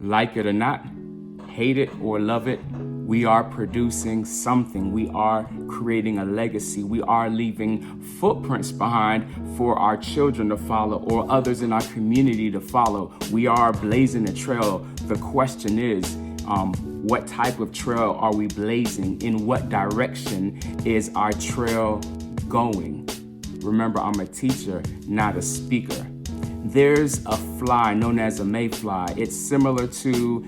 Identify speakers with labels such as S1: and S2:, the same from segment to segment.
S1: Like it or not, hate it or love it, we are producing something. We are creating a legacy. We are leaving footprints behind for our children to follow or others in our community to follow. We are blazing a trail. The question is, what type of trail are we blazing? In what direction is our trail going? Remember, I'm a teacher, not a speaker. There's a fly known as a mayfly. It's similar to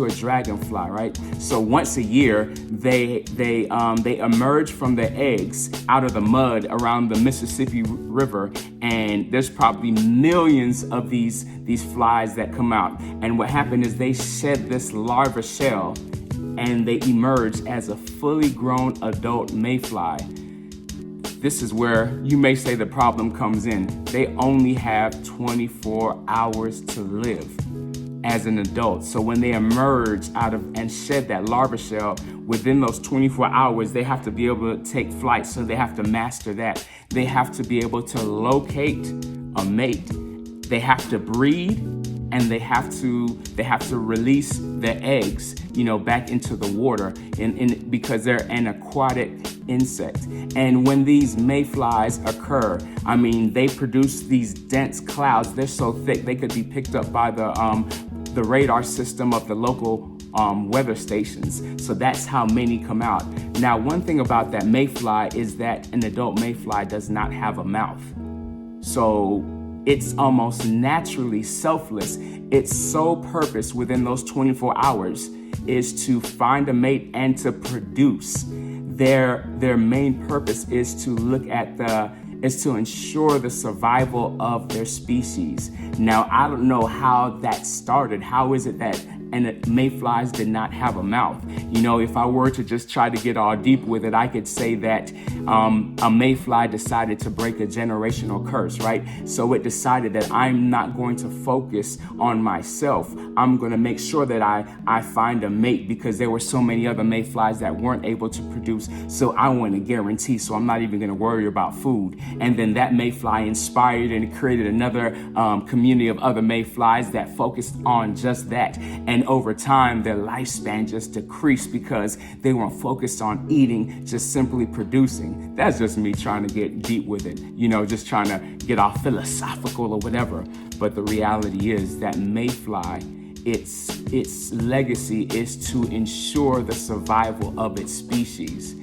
S1: a dragonfly, right? So once a year, they emerge from their eggs out of the mud around the Mississippi River, and there's probably millions of these flies that come out. And what happened is they shed this larva shell, and they emerge as a fully grown adult mayfly. This is where you may say the problem comes in. They only have 24 hours to live as an adult. So when they emerge out of and shed that larva shell, within those 24 hours, they have to be able to take flight. So they have to master that. They have to be able to locate a mate. They have to breed, and they have to release their eggs, back into the water, because they're an aquatic insect. And when these mayflies occur, they produce these dense clouds. They're so thick they could be picked up by the radar system of the local weather stations. So that's how many come out. Now, one thing about that mayfly is that an adult mayfly does not have a mouth. So it's almost naturally selfless. Its sole purpose within those 24 hours is to find a mate and to produce. Their main purpose is to ensure the survival of their species. Now, I don't know how that started. How is it that mayflies did not have a mouth? If I were to just try to get all deep with it, I could say that a mayfly decided to break a generational curse, right? So it decided that I'm not going to focus on myself. I'm going to make sure that I find a mate, because there were so many other mayflies that weren't able to produce. So I want to guarantee, so I'm not even going to worry about food. And then that mayfly inspired and created another community of other mayflies that focused on just that. And over time, their lifespan just decreased because they weren't focused on eating, just simply producing. That's just me trying to get deep with it, just trying to get all philosophical or whatever. But the reality is that mayfly, its legacy is to ensure the survival of its species.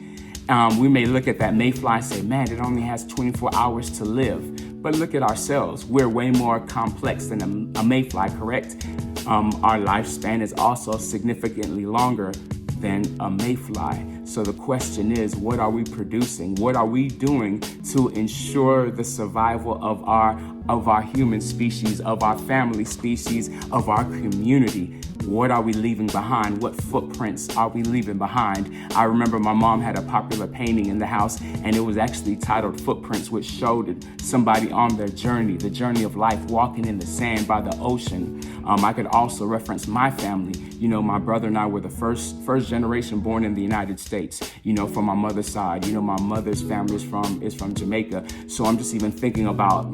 S1: We may look at that mayfly and say, man, it only has 24 hours to live. But look at ourselves. We're way more complex than a mayfly, correct? Our lifespan is also significantly longer than a mayfly. So the question is, what are we producing? What are we doing to ensure the survival of our human species, of our family species, of our community? What are we leaving behind? What footprints are we leaving behind? I remember my mom had a popular painting in the house, and it was actually titled Footprints, which showed somebody on their journey, the journey of life, walking in the sand by the ocean. I could also reference my family. My brother and I were the first generation born in the United States, from my mother's side. My mother's family is from Jamaica. So I'm just even thinking about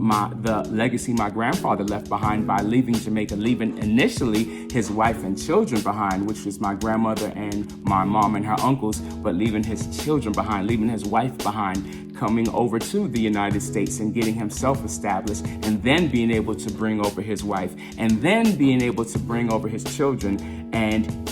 S1: the legacy my grandfather left behind by leaving Jamaica, leaving initially his wife and children behind, which was my grandmother and my mom and her uncles, but leaving his children behind, leaving his wife behind, coming over to the United States and getting himself established, and then being able to bring over his wife, and then being able to bring over his children, and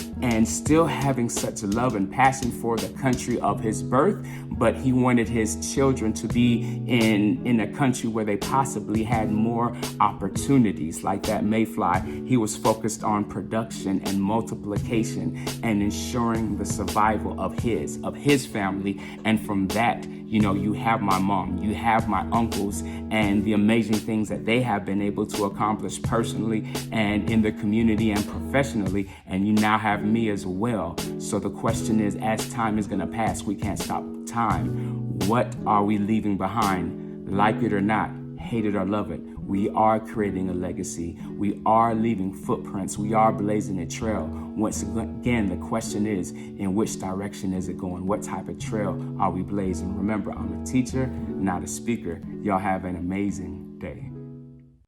S1: still having such a love and passion for the country of his birth. But he wanted his children to be in a country where they possibly had more opportunities. Like that mayfly, he was focused on production and multiplication and ensuring the survival of his family. And from that, you have my mom, you have my uncles, and the amazing things that they have been able to accomplish personally and in the community and professionally. And you now have me as well. So the question is, as time is going to pass, we can't stop time. What are we leaving behind? Like it or not, hate it or love it, we are creating a legacy. We are leaving footprints. We are blazing a trail. Once again, the question is, in which direction is it going? What type of trail are we blazing? Remember, I'm a teacher, not a speaker. Y'all have an amazing